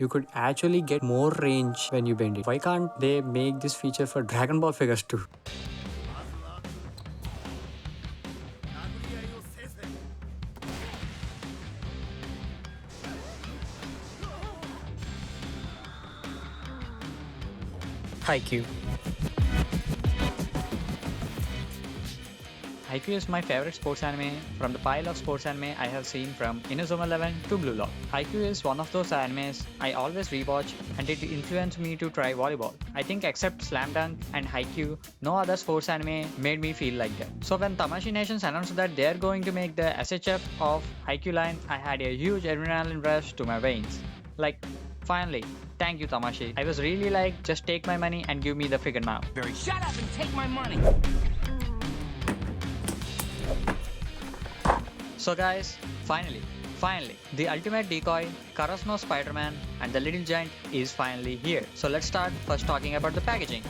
you could actually get more range when you bend it. Why can't they make this feature for Dragon Ball figures too? Haikyuu. Haikyuu is my favorite sports anime from the pile of sports anime I have seen from Inazuma 11 to Blue Lock. Haikyuu is one of those animes I always rewatch and it influenced me to try volleyball. I think except Slam Dunk and Haikyuu, no other sports anime made me feel like that. So when Tamashii Nations announced that they are going to make the SHF of Haikyuu line, I had a huge adrenaline rush to my veins. Like, finally, thank you Tamashii. I was really like, just take my money and give me the figure now. Shut up and take my money! So guys, finally, the ultimate decoy, Karasuno Spider-Man and the little giant is finally here. So let's start first talking about the packaging.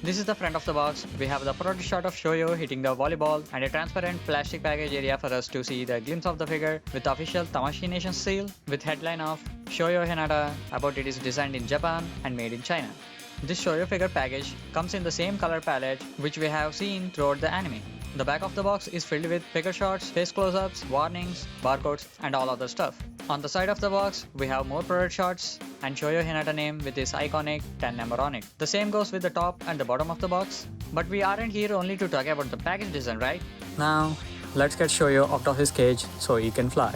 This is the front of the box. We have the product shot of Shoyo hitting the volleyball and a transparent plastic package area for us to see the glimpse of the figure with the official Tamashii Nation seal with headline of Shoyo Hinata about it is designed in Japan and made in China. This Shoyo figure package comes in the same color palette which we have seen throughout the anime. The back of the box is filled with figure shots, face close-ups, warnings, barcodes and all other stuff. On the side of the box, we have more product shots and Shoyo Hinata name with his iconic 10 number on it. The same goes with the top and the bottom of the box. But we aren't here only to talk about the package design, right? Now, let's get Shoyo out of his cage so he can fly.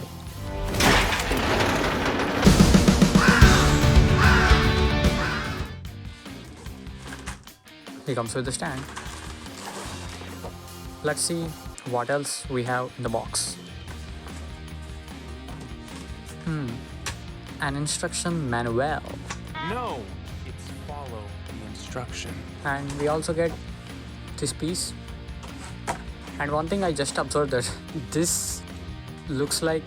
He comes with the stand. Let's see what else we have in the box. An instruction manual. No, it's follow the instruction. And we also get this piece. And one thing I just observed that this looks like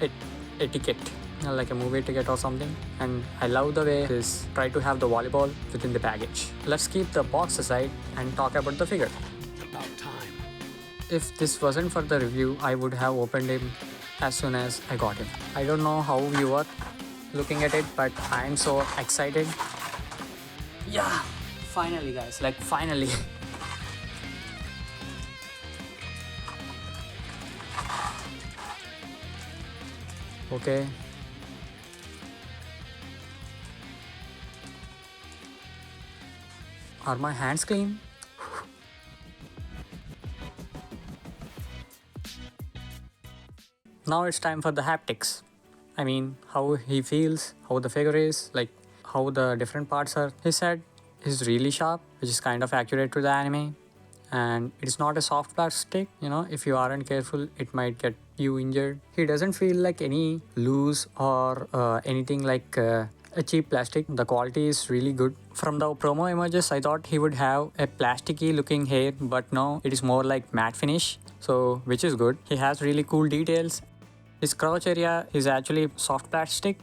a ticket, like a movie ticket or something. And I love the way this try to have the volleyball within the package. Let's keep the box aside and talk about the figure. About time. If this wasn't for the review, I would have opened him as soon as I got him. I don't know how you are looking at it, but I'm so excited. Yeah, finally guys, like finally. Okay. Are my hands clean? Now it's time for the haptics. I mean, how he feels, how the figure is, like how the different parts are. His head is really sharp, which is kind of accurate to the anime. And it's not a soft plastic, you know, if you aren't careful, it might get you injured. He doesn't feel like any loose or anything like a cheap plastic. The quality is really good. From the promo images, I thought he would have a plasticky looking hair, but no, it is more like matte finish. So, which is good. He has really cool details. His crotch area is actually soft plastic.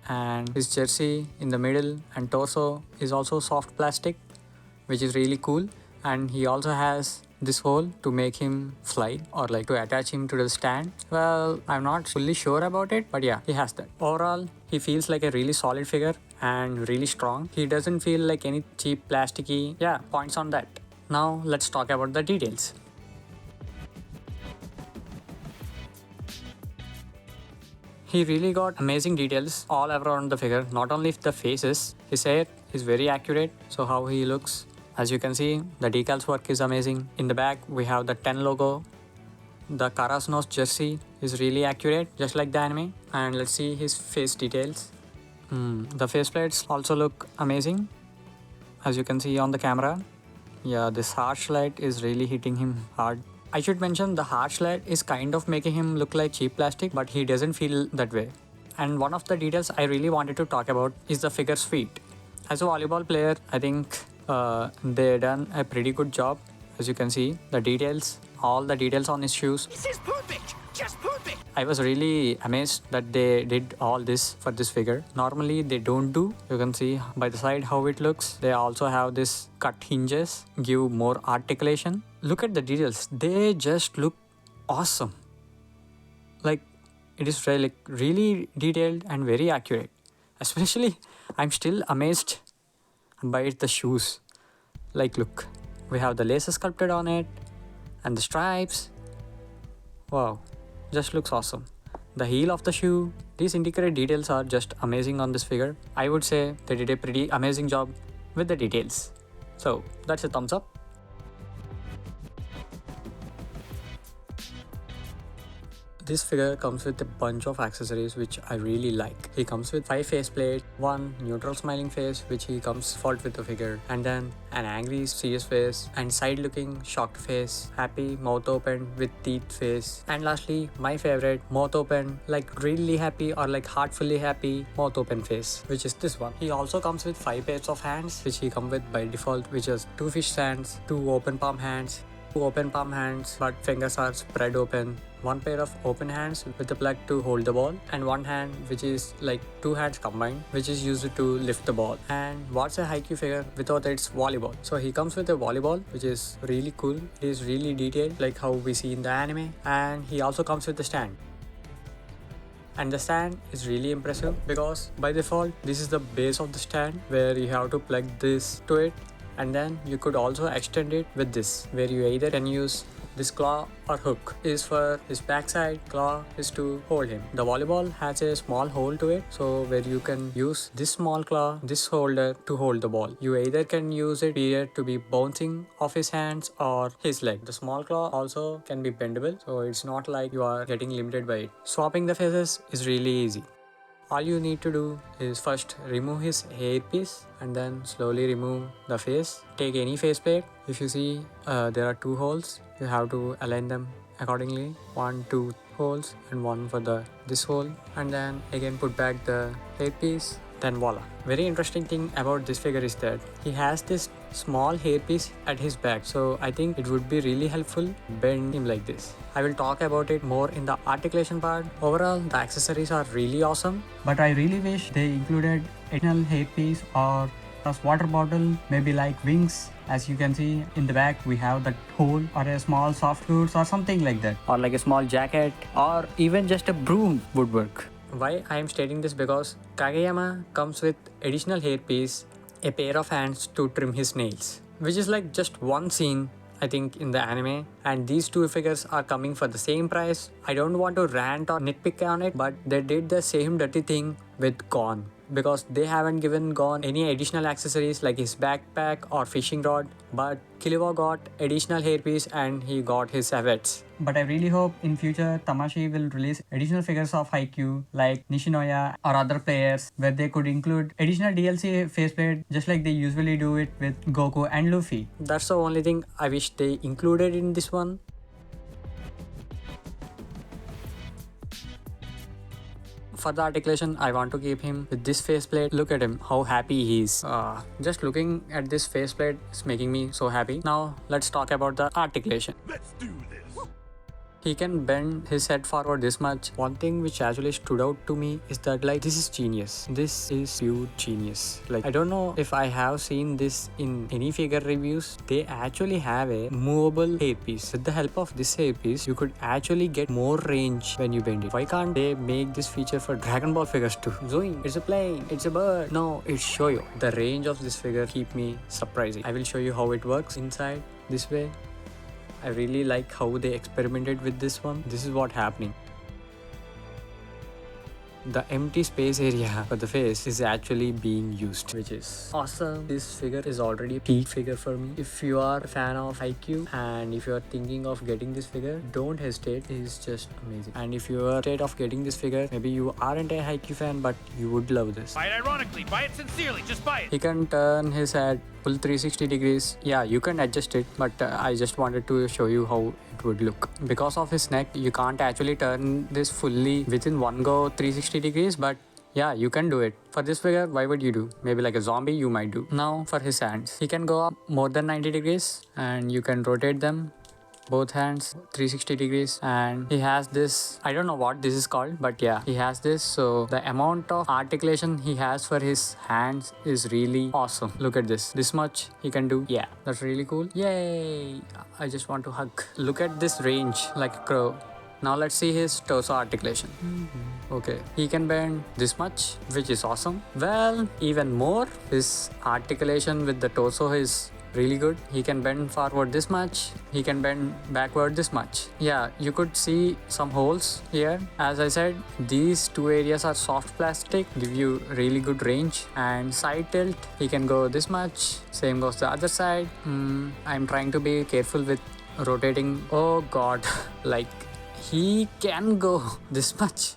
And his jersey in the middle and torso is also soft plastic, which is really cool. And he also has this hole to make him fly or like to attach him to the stand. Well, I'm not fully sure about it, but yeah, he has that. Overall, he feels like a really solid figure and really strong. He doesn't feel like any cheap plasticky. Yeah, points on that. Now let's talk about the details. He really got amazing details all around the figure. Not only the faces, his hair is very accurate. So how he looks. As you can see, the decals work is amazing. In the back, we have the 10 logo. The Karasuno's jersey is really accurate, just like the anime. And let's see his face details. The faceplates also look amazing, as you can see on the camera. Yeah, this harsh light is really hitting him hard. I should mention the harsh light is kind of making him look like cheap plastic, but he doesn't feel that way. And one of the details I really wanted to talk about is the figure's feet. As a volleyball player, I think they done a pretty good job. As you can see, the details, all the details on his shoes. This is perfect! Just perfect! I was really amazed that they did all this for this figure. Normally they don't do. You can see by the side how it looks. They also have this cut hinges, give more articulation. Look at the details. They just look awesome. Like, it is really detailed and very accurate. Especially, I'm still amazed by the shoes. Like, look, we have the laces sculpted on it and the stripes. Wow, just looks awesome. The heel of the shoe, these intricate details are just amazing on this figure. I would say they did a pretty amazing job with the details. So that's a thumbs up. This figure comes with a bunch of accessories which I really like. He comes with 5 faceplates, one neutral smiling face which he comes default with the figure, and then an angry serious face, and side looking shocked face, happy mouth open with teeth face, and lastly my favorite, mouth open like really happy or like heartfully happy mouth open face, which is this one. He also comes with 5 pairs of hands which he come with by default, which is 2 fish hands, 2 open palm hands, 2 open palm hands but fingers are spread open, 1 pair of open hands with the plug to hold the ball, and 1 hand which is like 2 hands combined which is used to lift the ball. And what's a Haikyuu figure without its volleyball? So he comes with a volleyball which is really cool. It is really detailed like how we see in the anime, and he also comes with the stand. And the stand is really impressive because by default this is the base of the stand where you have to plug this to it, and then you could also extend it with this where you either can use this claw or hook. Is for his backside, claw is to hold him. The volleyball has a small hole to it, so where you can use this small claw, this holder to hold the ball. You either can use it here to be bouncing off his hands or his leg. The small claw also can be bendable, so it's not like you are getting limited by it. Swapping the faces is really easy. All you need to do is first remove his hairpiece and then slowly remove the face. Take any faceplate. If you see there are 2 holes, you have to align them accordingly. 1, 2 holes and 1 for this hole, and then again put back the hairpiece. Then voila. Very interesting thing about this figure is that he has this small hairpiece at his back, so I think it would be really helpful to bend him like this. I will talk about it more in the articulation part. Overall, the accessories are really awesome, but I really wish they included additional hairpiece or a water bottle, maybe like wings. As you can see in the back, we have that hole, or a small soft goods or something like that, or like a small jacket, or even just a broom would work. Why I am stating this? Because Kageyama comes with additional hairpiece, a pair of hands to trim his nails, which is like just one scene I think in the anime, and these 2 figures are coming for the same price. I don't want to rant or nitpick on it, but they did the same dirty thing with Gon, because they haven't given Gon any additional accessories like his backpack or fishing rod, but Killua got additional hairpiece and he got his avets. But I really hope in future Tamashii will release additional figures of Haikyuu like Nishinoya or other players, where they could include additional DLC faceplate just like they usually do it with Goku and Luffy. That's the only thing I wish they included in this one. For the articulation, I want to keep him with this faceplate. Look at him, how happy he is. Just looking at this faceplate is making me so happy. Now let's talk about the articulation. Let's do this. He can bend his head forward this much. One thing which actually stood out to me is that like this is genius. This is pure genius. Like I don't know if I have seen this in any figure reviews. They actually have a movable hairpiece. With the help of this hairpiece, you could actually get more range when you bend it. Why can't they make this feature for Dragon Ball figures too? Zoing, it's a plane, it's a bird. No, it's Shoyo. The range of this figure keep me surprising. I will show you how it works inside this way. I really like how they experimented with this one. This is what happening. The empty space area for the face is actually being used, which is awesome. This figure is already a peak figure for me. If you are a fan of Haikyuu and if you are thinking of getting this figure, don't hesitate. It is just amazing. And if you are afraid of getting this figure, maybe you aren't a Haikyuu fan, but you would love this. Buy it ironically, buy it sincerely, just buy it. He can turn his head full 360 degrees. Yeah, you can adjust it, but I just wanted to show you how it would look. Because of his neck, you can't actually turn this fully within one go 360 degrees, but yeah, you can do it. For this figure, why would you do? Maybe like a zombie you might do. Now for his hands, he can go up more than 90 degrees and you can rotate them, both hands 360 degrees, and he has this, I don't know what this is called, but yeah, he has this. So the amount of articulation he has for his hands is really awesome. Look at this much he can do. Yeah, that's really cool. Yay, I just want to hug. Look at this range, like a crow. Now let's see his torso articulation. Okay, he can bend this much, which is awesome. Well, even more, his articulation with the torso is really good. He can bend forward this much, he can bend backward this much. Yeah, you could see some holes here. As I said, these two areas are soft plastic, give you really good range. And side tilt, he can go this much, same goes the other side. I'm trying to be careful with rotating. Oh god, like he can go this much,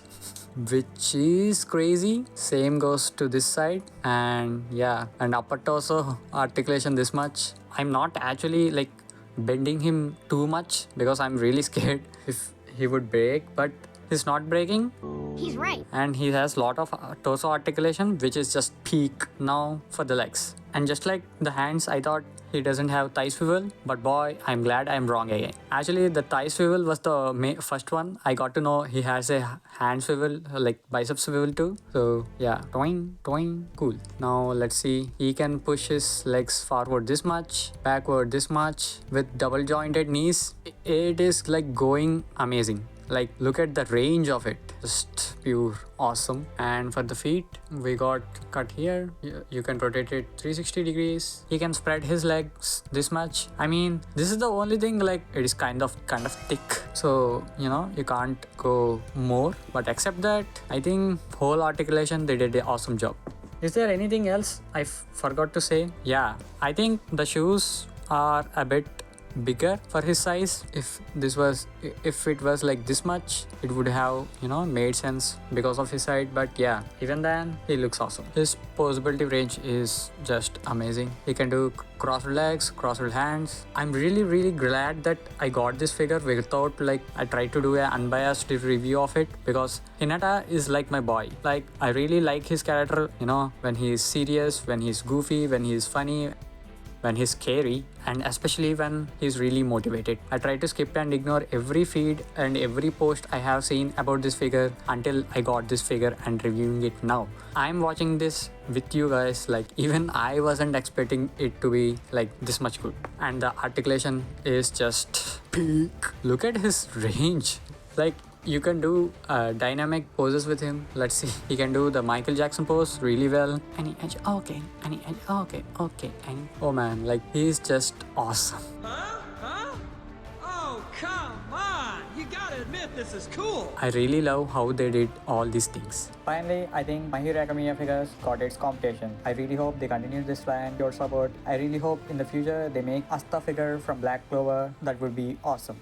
which is crazy. Same goes to this side. And yeah, and upper torso articulation this much. I'm not actually like bending him too much because I'm really scared if he would break, but he's not breaking. He's right. And he has lot of torso articulation, which is just peak. Now for the legs, and just like the hands, I thought he doesn't have thigh swivel, but boy, I'm glad I'm wrong again. Actually, the thigh swivel was the first one. I got to know he has a hand swivel, like bicep swivel too. So yeah, toing, toing, cool. Now let's see, he can push his legs forward this much, backward this much with double jointed knees. It is like going amazing. Like look at the range of it, just pure awesome. And for the feet, we got cut here. You can rotate it 360 degrees. He can spread his legs this much. I mean, this is the only thing, like it is kind of thick, so you know you can't go more. But except that, I think whole articulation they did an awesome job. Is there anything else I forgot to say? Yeah, I think the shoes are a bit bigger for his size. If it was like this much, it would have, you know, made sense because of his height. But yeah, even then he looks awesome. His posability range is just amazing. He can do crossed legs, crossed hands. I'm really glad that I got this figure without like I tried to do an unbiased review of it, because Hinata is like my boy. Like I really like his character, you know, when he's serious, when he's goofy, when he's funny, when he's scary, and especially when he's really motivated. I try to skip and ignore every feed and every post I have seen about this figure until I got this figure and reviewing it now. I'm watching this with you guys, like even I wasn't expecting it to be like this much good. And the articulation is just peak. Look at his range. Like you can do dynamic poses with him. Let's see, he can do the Michael Jackson pose really well. Any edge, okay, any edge, okay, any. Oh man, like he's just awesome. Huh? Oh, come on! You gotta admit this is cool! I really love how they did all these things. Finally, I think My Hero Academia figures got its competition. I really hope they continue this line, your support. I really hope in the future they make Asta figure from Black Clover. That would be awesome.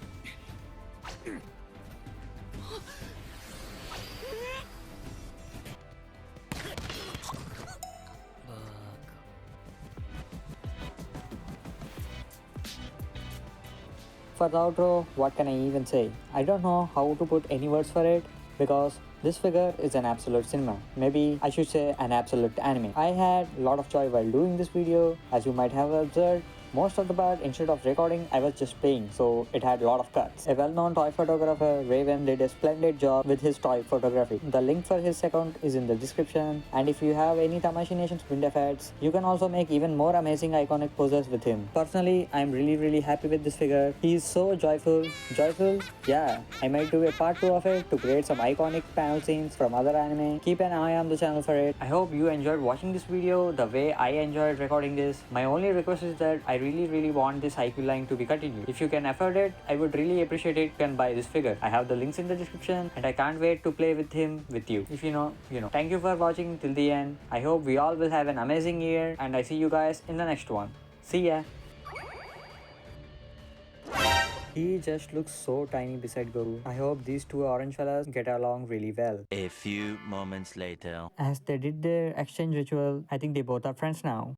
For the outro, what can I even say? I don't know how to put any words for it, because this figure is an absolute cinema. Maybe I should say an absolute anime. I had a lot of joy while doing this video. As you might have observed, most of the part, instead of recording, I was just playing, so it had a lot of cuts. A well-known toy photographer, Raven, did a splendid job with his toy photography. The link for his account is in the description, and if you have any Tamashii Nation's wind effects, you can also make even more amazing iconic poses with him. Personally, I'm really happy with this figure. He is so joyful. Joyful? Yeah, I might do a part 2 of it to create some iconic panel scenes from other anime. Keep an eye on the channel for it. I hope you enjoyed watching this video the way I enjoyed recording this. My only request is that I really want this Haikyuu line to be continued. If you can afford it, I would really appreciate it. You can buy this figure. I have the links in the description, and I can't wait to play with him with you. If you know. Thank you for watching till the end. I hope we all will have an amazing year, and I see you guys in the next one. See ya. He just looks so tiny beside Guru. I hope these two orange fellas get along really well. A few moments later. As they did their exchange ritual, I think they both are friends now.